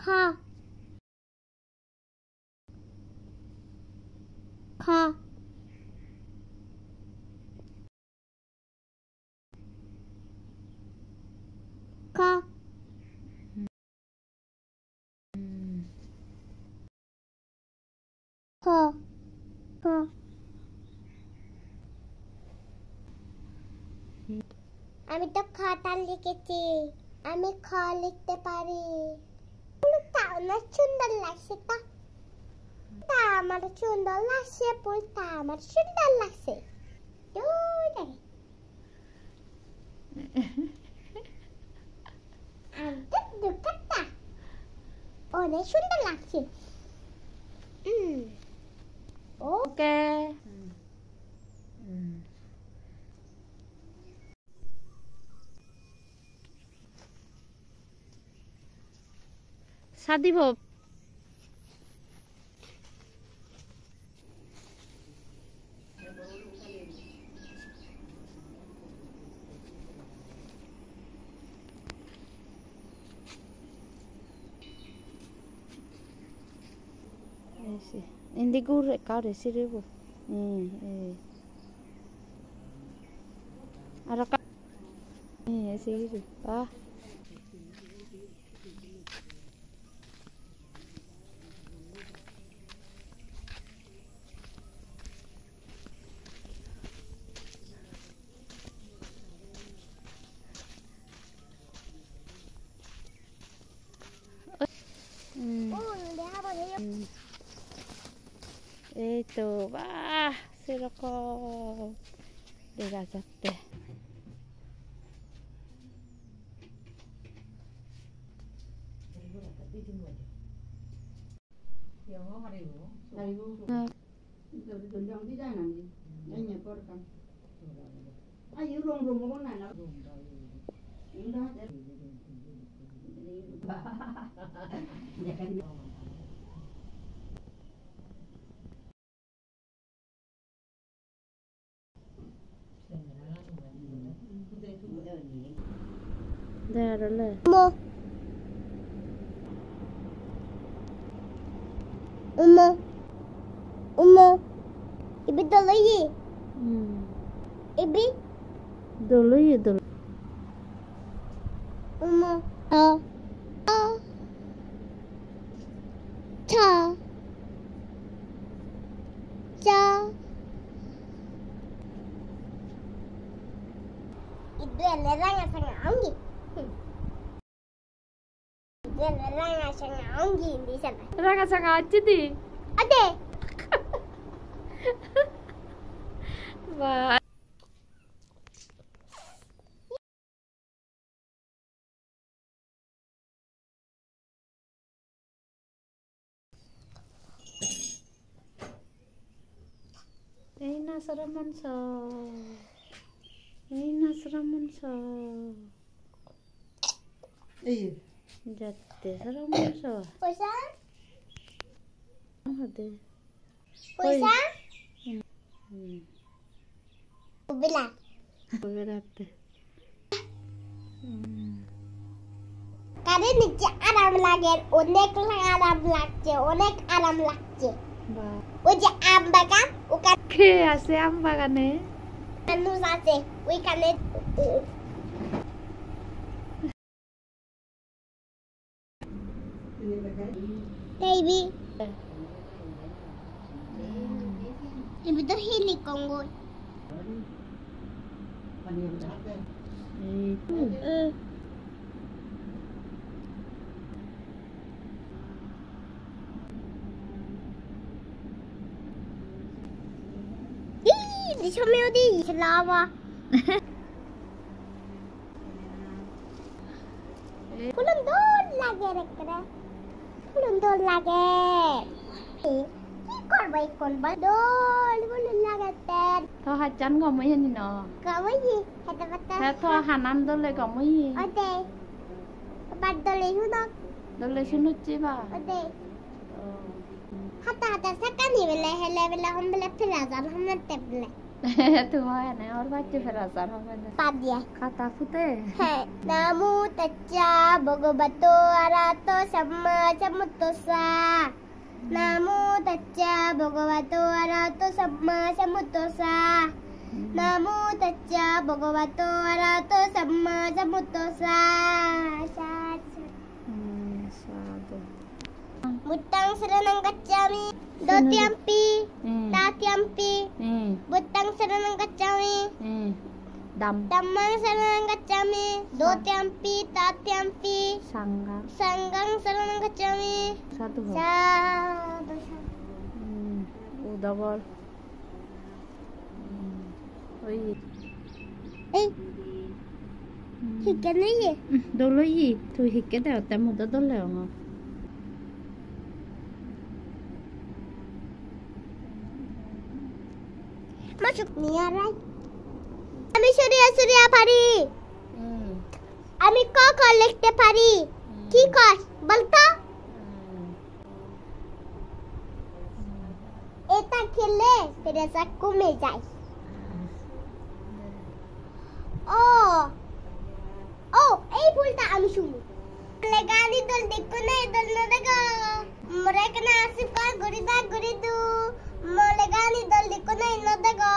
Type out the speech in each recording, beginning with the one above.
kha kha kha kha kha আমি তো খাতা লিখেছি আমি খ লিখতে পারি তা অনেক সুন্দর লাগছে তা আমার সুন্দর লাগছে বলতা আমার সুন্দর লাগছে অনেক সুন্দর লাগছে ওকে Sadib Hindi gure kare siribu. Araka. Siribu. Ah. Itu, wah, serakah derajatnya. Dah rồi. Umo. Ibi dulu ye. Ibi. Dulu ye dulu. Umo. Cha. Itu lerangnya sangat anggi. Lerangnya sangat anggi di sana. Ranga sangat jadi. Ada. Wah. Nasramansa. Iya. Jatte saramansa. Puasa? Ada. Puasa? Bila. Berarti. Karena nici aram lagi, onek aram lagi. Uji amba kan? Ukan. Ke ase amba kan eh? Anu sase, uikan Baby. Ibu tuh hilik konggo. Itu. Di som jag dit lava. Kulun dol lagi rekre. Kulun dol lagi. Ikon ba dol kulun lagi ten. Tho hajan có mấy anh nọ. Có mấy gì? Hãy bắt Thế tho Hàn An dole có mấy gì? Ở đây. Bắt dol itu dok. Dole sunu ciba. Ở đây. Hatta sekarang ni bela hela bela hom bela pelajar hom nanti bela. 좋아하네. 얼마째 배웠어? Padya. 가다 후대. Hai. Namo tassa bhagavato arahato samma sambuddhassa. Namo tassa bhagavato arahato samma sambuddhassa. Namo tassa bhagavato arahato samma sambuddhassa. 사도. Buddhang saranang gacchami. Dotyampi. 응. Tatyampi. 응. Buddhang saranang gacchami. 응. 남. Dhammang saranang gacchami. Dotyampi. Tatyampi. 상가. Sanghang saranang gacchami. 사도 뭐. Sadhu. 우다벌. 어이. Ê, thì cái này gì? Đâu lấy gì? Thôi thì cái nào tại một đó lèo ngờ. Masuk nih arai. Ami surya pari. Ami ko লিখতে পারি। কি কর বলতো? এটা খেলে pressure কমে যায়। ও এই ফুলটা আমি শুনি। লেগানি দল দেখো না দল না দেখো। মরে কেনা আসি কর গড়ি দু। মলে গানি দল দেখো না ন দেখো।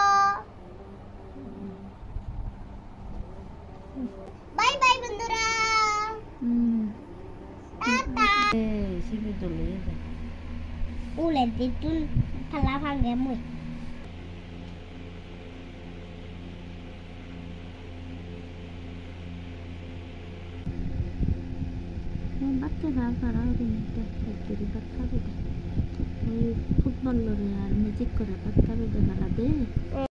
বাই বাই বন্ধুরা। টাটা। 시비 돌리자. উলে দিতুন ফালা ভাঙে মই। 맞게 나가라 그러니까 애들이 바타르다. 풋볼러를 안 매질 거라 바타르다 가라 돼.